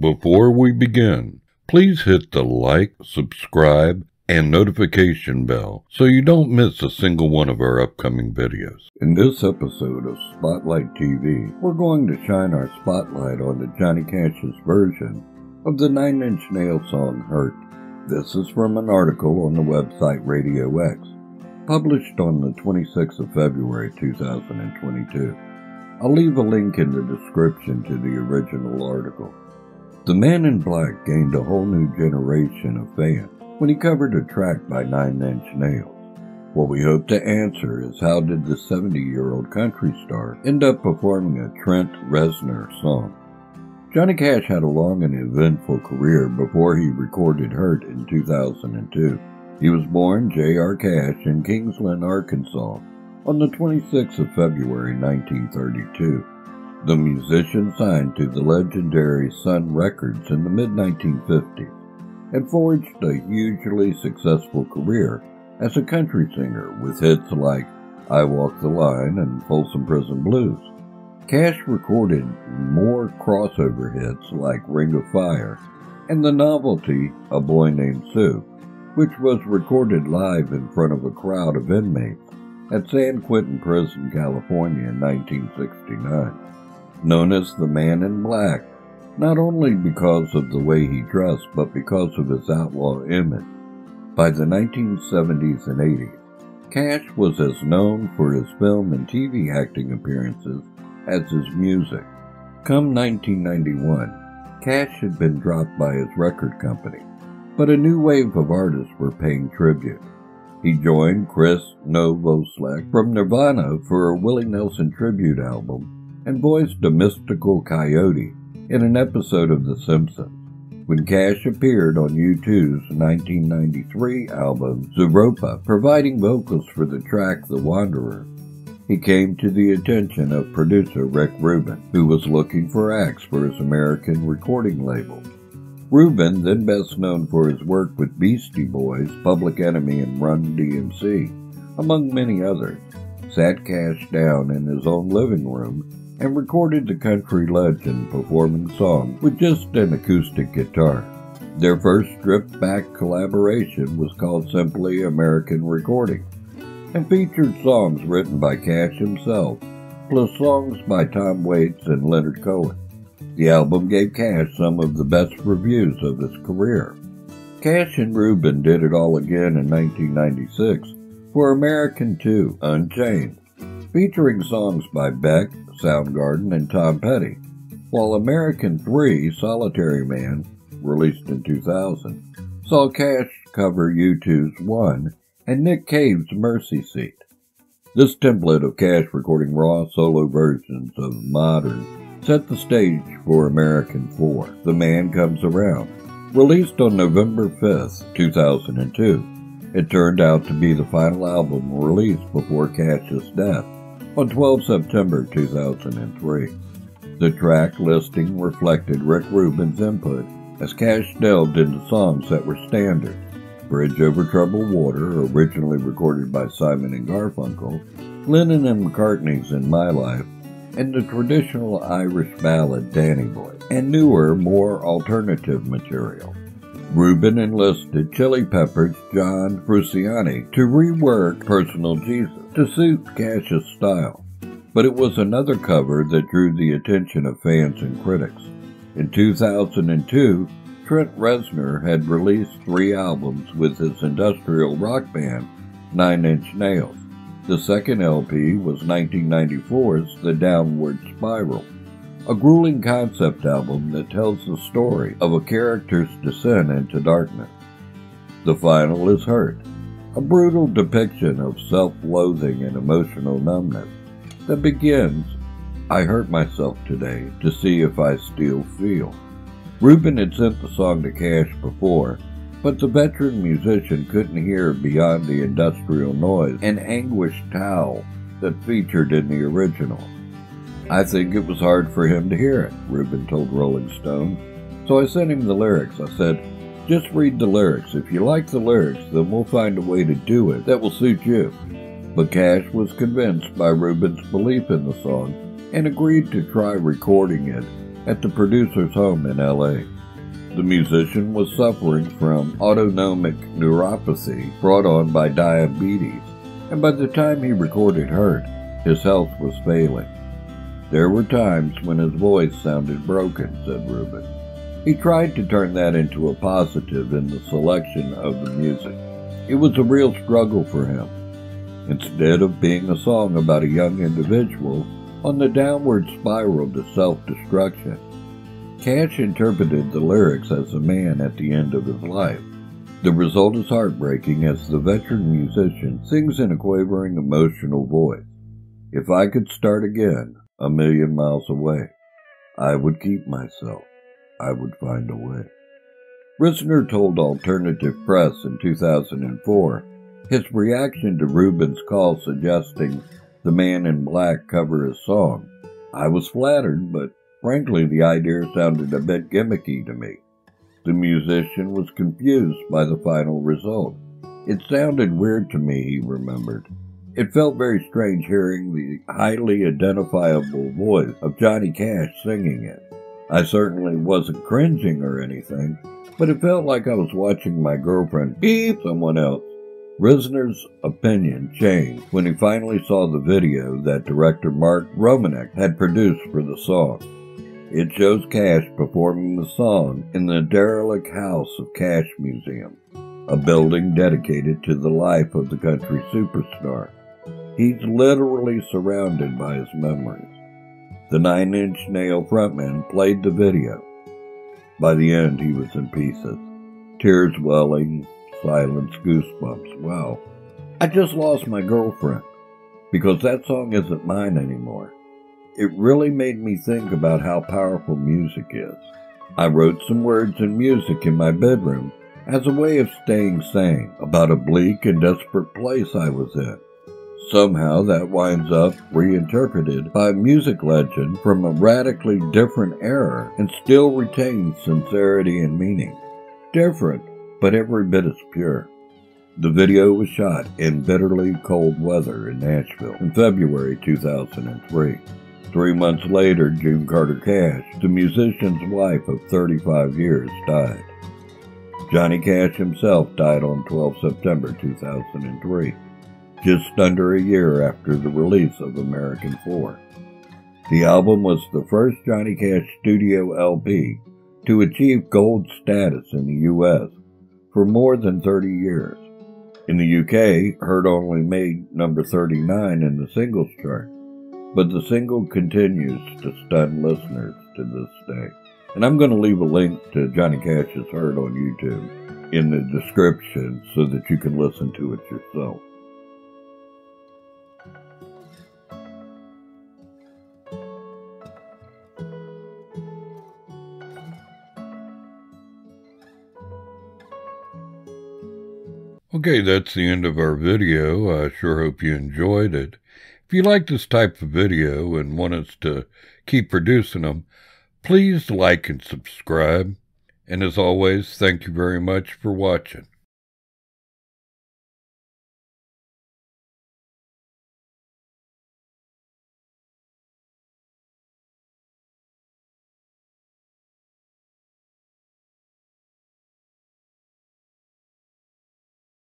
Before we begin, please hit the like, subscribe, and notification bell so you don't miss a single one of our upcoming videos. In this episode of Spotlight TV, we're going to shine our spotlight on Johnny Cash's version of the Nine Inch Nails song Hurt. This is from an article on the website Radio X, published on the 26th of February 2022. I'll leave a link in the description to the original article. The Man in Black gained a whole new generation of fans when he covered a track by Nine Inch Nails. What we hope to answer is, how did the 70-year-old country star end up performing a Trent Reznor song? Johnny Cash had a long and eventful career before he recorded Hurt in 2002. He was born J.R. Cash in Kingsland, Arkansas, on the 26th of February 1932. The musician signed to the legendary Sun Records in the mid-1950s and forged a hugely successful career as a country singer with hits like I Walk the Line and Folsom Prison Blues. Cash recorded more crossover hits like Ring of Fire and the novelty A Boy Named Sue, which was recorded live in front of a crowd of inmates at San Quentin Prison, California in 1969. Known as the Man in Black, not only because of the way he dressed, but because of his outlaw image. By the 1970s and 80s, Cash was as known for his film and TV acting appearances as his music. Come 1991, Cash had been dropped by his record company, but a new wave of artists were paying tribute. He joined Chris Novoselic from Nirvana for a Willie Nelson tribute album and voiced a mystical coyote in an episode of The Simpsons. When Cash appeared on U2's 1993 album Zooropa, providing vocals for the track The Wanderer, he came to the attention of producer Rick Rubin, who was looking for acts for his American recording label. Rubin, then best known for his work with Beastie Boys, Public Enemy, and Run DMC, among many others, sat Cash down in his own living room and recorded the country legend performing songs with just an acoustic guitar. Their first stripped-back collaboration was called simply American Recording, and featured songs written by Cash himself, plus songs by Tom Waits and Leonard Cohen. The album gave Cash some of the best reviews of his career. Cash and Rubin did it all again in 1996 for American 2, Unchained, featuring songs by Beck, Soundgarden, and Tom Petty, while American 3, Solitary Man, released in 2000, saw Cash cover U2's One and Nick Cave's Mercy Seat. This template of Cash recording raw solo versions of Modern set the stage for American 4, The Man Comes Around, released on November 5th, 2002. It turned out to be the final album released before Cash's death on 12 September 2003. The track listing reflected Rick Rubin's input as Cash delved into songs that were standards. Bridge Over Troubled Water, originally recorded by Simon and Garfunkel, Lennon and McCartney's In My Life, and the traditional Irish ballad Danny Boy, and newer, more alternative material. Rubin enlisted Chili Peppers' John Frusciante to rework Personal Jesus to suit Cash's style, but it was another cover that drew the attention of fans and critics. In 2002, Trent Reznor had released 3 albums with his industrial rock band, Nine Inch Nails. The second LP was 1994's The Downward Spiral, a grueling concept album that tells the story of a character's descent into darkness. The final is Hurt, a brutal depiction of self-loathing and emotional numbness that begins, I hurt myself today to see if I still feel. Rubin had sent the song to Cash before, but the veteran musician couldn't hear beyond the industrial noise and anguished howl that featured in the original. I think it was hard for him to hear it, Rubin told Rolling Stone. So I sent him the lyrics. I said, just read the lyrics. If you like the lyrics, then we'll find a way to do it that will suit you. But Cash was convinced by Rubin's belief in the song and agreed to try recording it at the producer's home in L.A. The musician was suffering from autonomic neuropathy brought on by diabetes, and by the time he recorded Hurt, his health was failing. There were times when his voice sounded broken, said Rubin. He tried to turn that into a positive in the selection of the music. It was a real struggle for him. Instead of being a song about a young individual on the downward spiral to self-destruction, Cash interpreted the lyrics as a man at the end of his life. The result is heartbreaking as the veteran musician sings in a quavering, emotional voice. If I could start again, 1,000,000 miles away, I would keep myself. I would find a way. Risner told Alternative Press in 2004 his reaction to Rubin's call suggesting the Man in Black cover his song. I was flattered, but frankly the idea sounded a bit gimmicky to me. The musician was confused by the final result. It sounded weird to me, he remembered. It felt very strange hearing the highly identifiable voice of Johnny Cash singing it. I certainly wasn't cringing or anything, but it felt like I was watching my girlfriend beep someone else. Risner's opinion changed when he finally saw the video that director Mark Romanek had produced for the song. It shows Cash performing the song in the derelict House of Cash Museum, a building dedicated to the life of the country superstar. He's literally surrounded by his memories. The Nine Inch Nail frontman played the video. By the end, he was in pieces. Tears welling, silence, goosebumps. Wow. I just lost my girlfriend, because that song isn't mine anymore. It really made me think about how powerful music is. I wrote some words and music in my bedroom as a way of staying sane about a bleak and desperate place I was in. Somehow that winds up reinterpreted by a music legend from a radically different era and still retains sincerity and meaning. Different, but every bit as pure. The video was shot in bitterly cold weather in Nashville in February 2003. 3 months later, June Carter Cash, the musician's wife of 35 years, died. Johnny Cash himself died on 12 September 2003. Just under a year after the release of American 4. The album was the first Johnny Cash studio LP to achieve gold status in the U.S. for more than 30 years. In the UK, Hurt only made number 39 in the singles chart, but the single continues to stun listeners to this day. And I'm going to leave a link to Johnny Cash's Hurt on YouTube in the description so that you can listen to it yourself. Okay, that's the end of our video. I sure hope you enjoyed it. If you like this type of video and want us to keep producing them, please like and subscribe. And as always, thank you very much for watching.